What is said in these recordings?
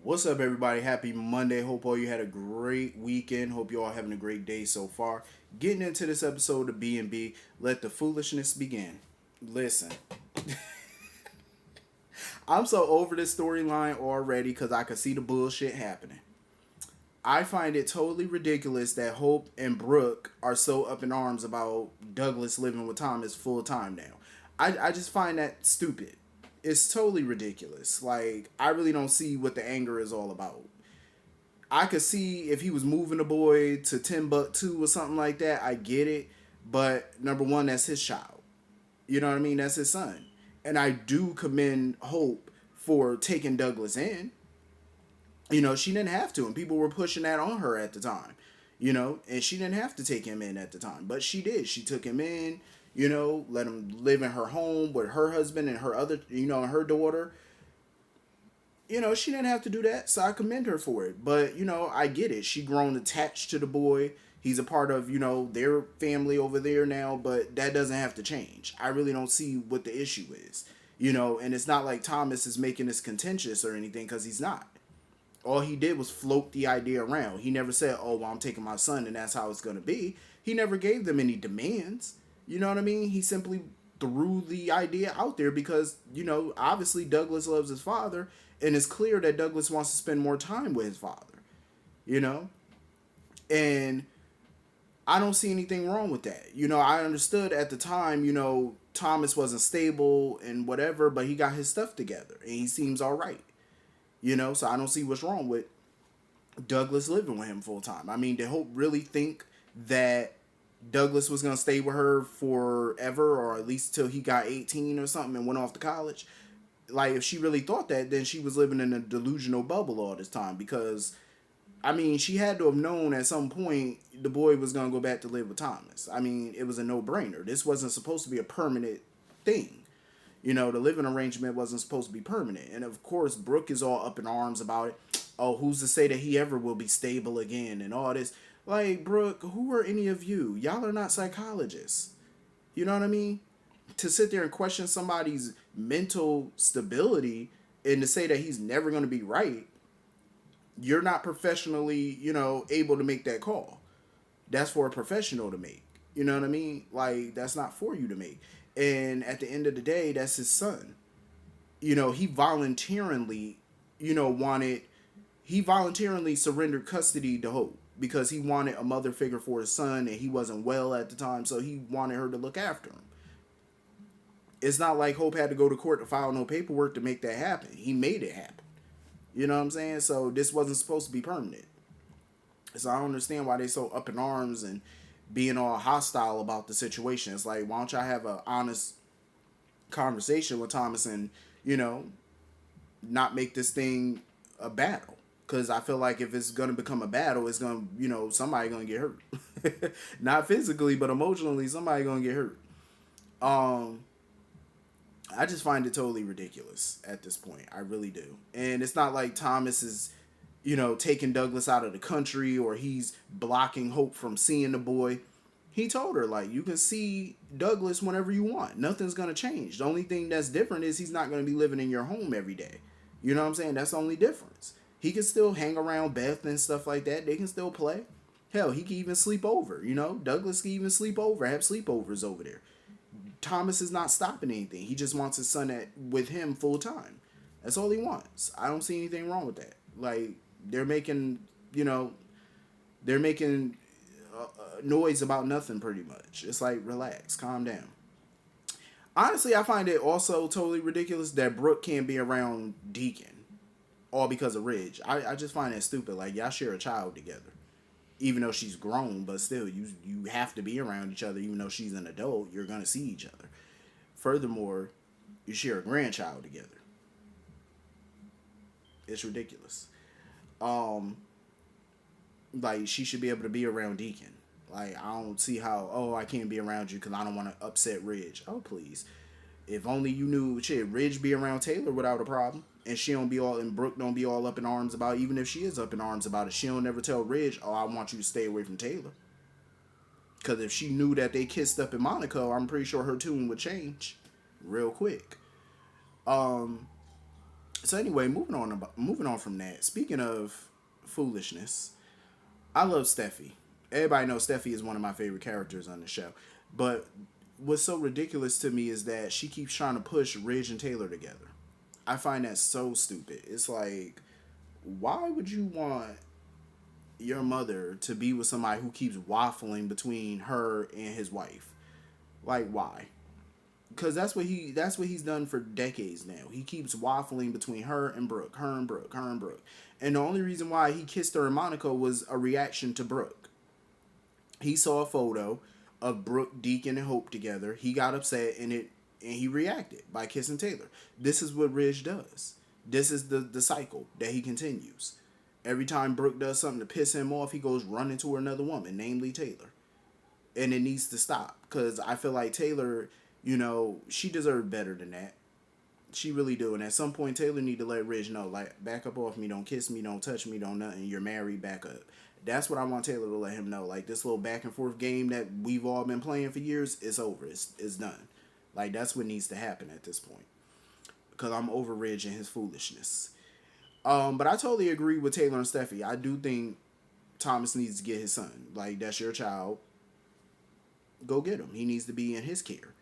What's up, everybody? Happy Monday. Hope all you had a great weekend. Hope you all having a great day so far. Getting into this episode of B&B, let the foolishness begin. Listen, I'm so over this storyline already because I can see the bullshit happening. I find it totally ridiculous that Hope and Brooke are so up in arms about Douglas living with Thomas full time now. I just find that stupid. It's totally ridiculous. Like, I really don't see what the anger is all about. I could see if he was moving the boy to Timbuktu or something like that. I get it, but number one, that's his child. You know what I mean? That's his son, and I do commend Hope for taking Douglas in. She didn't have to, and people were pushing that on her at the time. And she didn't have to take him in at the time, but she did. She took him in. Let him live in her home with her husband and her other, and her daughter. She didn't have to do that, so I commend her for it. But, I get it. She grown attached to the boy. He's a part of, their family over there now, but that doesn't have to change. I really don't see what the issue is. And it's not like Thomas is making this contentious or anything, because he's not. All he did was float the idea around. He never said, oh, well, I'm taking my son and that's how it's going to be. He never gave them any demands. You know what I mean? He simply threw the idea out there because, obviously Douglas loves his father, and it's clear that Douglas wants to spend more time with his father, you know? And I don't see anything wrong with that. I understood at the time, Thomas wasn't stable and whatever, but he got his stuff together and he seems all right, So I don't see what's wrong with Douglas living with him full time. I mean, did Hope really think that Douglas was going to stay with her forever, or at least till he got 18 or something and went off to college? Like, if she really thought that, then she was living in a delusional bubble all this time, because I mean, she had to have known at some point the boy was going to go back to live with Thomas. I mean, it was a no-brainer. This wasn't supposed to be a permanent thing. The living arrangement wasn't supposed to be permanent. And of course, Brooke is all up in arms about it. Oh, who's to say that he ever will be stable again and all this? Like, Brooke, who are any of you? Y'all are not psychologists. You know what I mean? To sit there and question somebody's mental stability and to say that he's never going to be right, you're not professionally, able to make that call. That's for a professional to make. You know what I mean? Like, that's not for you to make. And at the end of the day, that's his son. He voluntarily, wanted, he voluntarily surrendered custody to Hope because he wanted a mother figure for his son and he wasn't well at the time, so he wanted her to look after him. It's not like Hope had to go to court to file no paperwork to make that happen. He made it happen. You know what I'm saying? So this wasn't supposed to be permanent. So I don't understand why they so up in arms and being all hostile about the situation. It's like, why don't y'all have an honest conversation with Thomas and, not make this thing a battle? Because I feel like if it's going to become a battle, it's going to, somebody going to get hurt. Not physically, but emotionally, somebody going to get hurt. I just find it totally ridiculous at this point. I really do. And it's not like Thomas is, taking Douglas out of the country or he's blocking Hope from seeing the boy. He told her, like, you can see Douglas whenever you want. Nothing's going to change. The only thing that's different is he's not going to be living in your home every day. You know what I'm saying? That's the only difference. He can still hang around Beth and stuff like that. They can still play. Hell, he can even sleep over, Douglas can even sleep over, have sleepovers over there. Thomas is not stopping anything. He just wants his son with him full time. That's all he wants. I don't see anything wrong with that. Like, they're making, they're making noise about nothing pretty much. It's like, relax, calm down. Honestly, I find it also totally ridiculous that Brooke can't be around Deacon, all because of Ridge. I just find that stupid. Like, y'all share a child together. Even though she's grown, but still, you have to be around each other. Even though she's an adult, you're going to see each other. Furthermore, you share a grandchild together. It's ridiculous. Like, she should be able to be around Deacon. Like, I don't see how, oh, I can't be around you because I don't want to upset Ridge. Oh, please. If only you knew, shit, Ridge be around Taylor without a problem. And she don't be all, and Brooke don't be all up in arms about it. Even if she is up in arms about it, she don't never tell Ridge, oh, I want you to stay away from Taylor. Because if she knew that they kissed up in Monaco, I'm pretty sure her tune would change real quick. So anyway, moving on from that. Speaking of foolishness, I love Steffi. Everybody knows Steffi is one of my favorite characters on the show. But what's so ridiculous to me is that she keeps trying to push Ridge and Taylor together. I find that so stupid. It's like, why would you want your mother to be with somebody who keeps waffling between her and his wife? Like, why? Because that's what he's done for decades now. He keeps waffling between her and Brooke, her and Brooke, her and Brooke. And the only reason why he kissed her in Monaco was a reaction to Brooke. He saw a photo of Brooke, Deacon, and Hope together. He got upset and he reacted by kissing Taylor. This is what Ridge does. This is the cycle that he continues. Every time Brooke does something to piss him off, he goes running to another woman, namely Taylor. And it needs to stop because I feel like Taylor, she deserved better than that. She really do. And at some point, Taylor need to let Ridge know, like, back up off me, don't kiss me, don't touch me, don't nothing. You're married, back up. That's what I want Taylor to let him know. Like, this little back and forth game that we've all been playing for years, it's over. It's done. Like, that's what needs to happen at this point. Because I'm over Ridge and his foolishness. But I totally agree with Taylor and Steffi. I do think Thomas needs to get his son. Like, that's your child. Go get him. He needs to be in his care.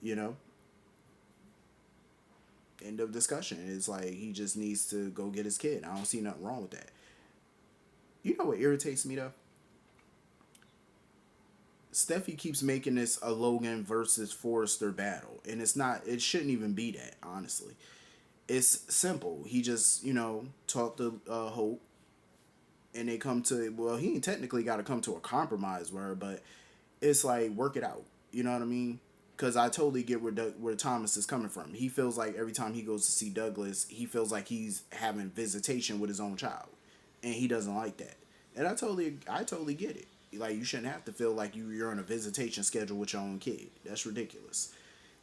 You know? End of discussion. It's like he just needs to go get his kid. I don't see nothing wrong with that. You know what irritates me though? Steffi keeps making this a Logan versus Forrester battle. And it's not, it shouldn't even be that, honestly. It's simple. He just, talked to Hope. And they come to, well, he ain't technically got to come to a compromise with her, but it's like, work it out. You know what I mean? Because I totally get where Thomas is coming from. He feels like every time he goes to see Douglas, he feels like he's having visitation with his own child. And he doesn't like that. And I totally get it. Like, you shouldn't have to feel like you're on a visitation schedule with your own kid. That's ridiculous.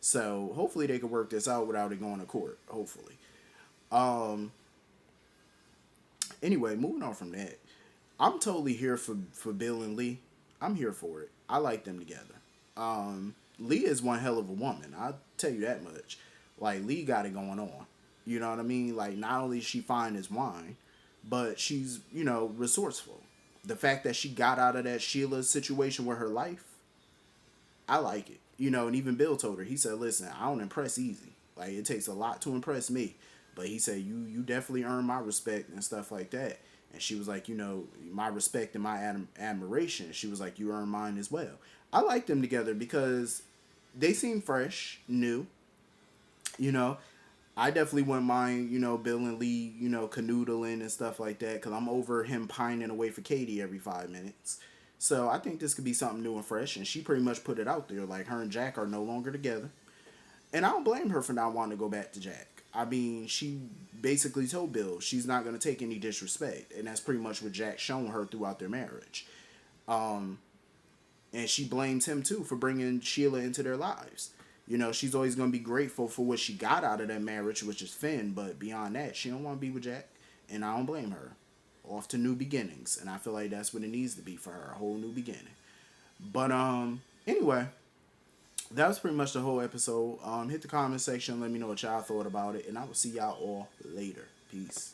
So hopefully they can work this out without it going to court. Hopefully. Anyway, moving on from that. I'm totally here for Bill and Lee. I'm here for it. I like them together. Lee is one hell of a woman. I'll tell you that much. Like, Lee got it going on. You know what I mean? Like, not only is she fine as wine, but she's, resourceful. The fact that she got out of that Sheila situation with her life, I like it. And even Bill told her, he said, listen, I don't impress easy. Like, it takes a lot to impress me. But he said, you definitely earn my respect and stuff like that. And she was like, my respect and my admiration. She was like, you earn mine as well. I like them together because they seem fresh, new. I definitely wouldn't mind, Bill and Lee, canoodling and stuff like that. Because I'm over him pining away for Katie every 5 minutes. So I think this could be something new and fresh. And she pretty much put it out there. Like, her and Jack are no longer together. And I don't blame her for not wanting to go back to Jack. I mean, she basically told Bill she's not going to take any disrespect. And that's pretty much what Jack's shown her throughout their marriage. And she blames him, too, for bringing Sheila into their lives. She's always going to be grateful for what she got out of that marriage, which is Finn. But beyond that, she don't want to be with Jack. And I don't blame her. Off to new beginnings. And I feel like that's what it needs to be for her. A whole new beginning. But, anyway. That was pretty much the whole episode. Hit the comment section. Let me know what y'all thought about it. And I will see y'all all later. Peace.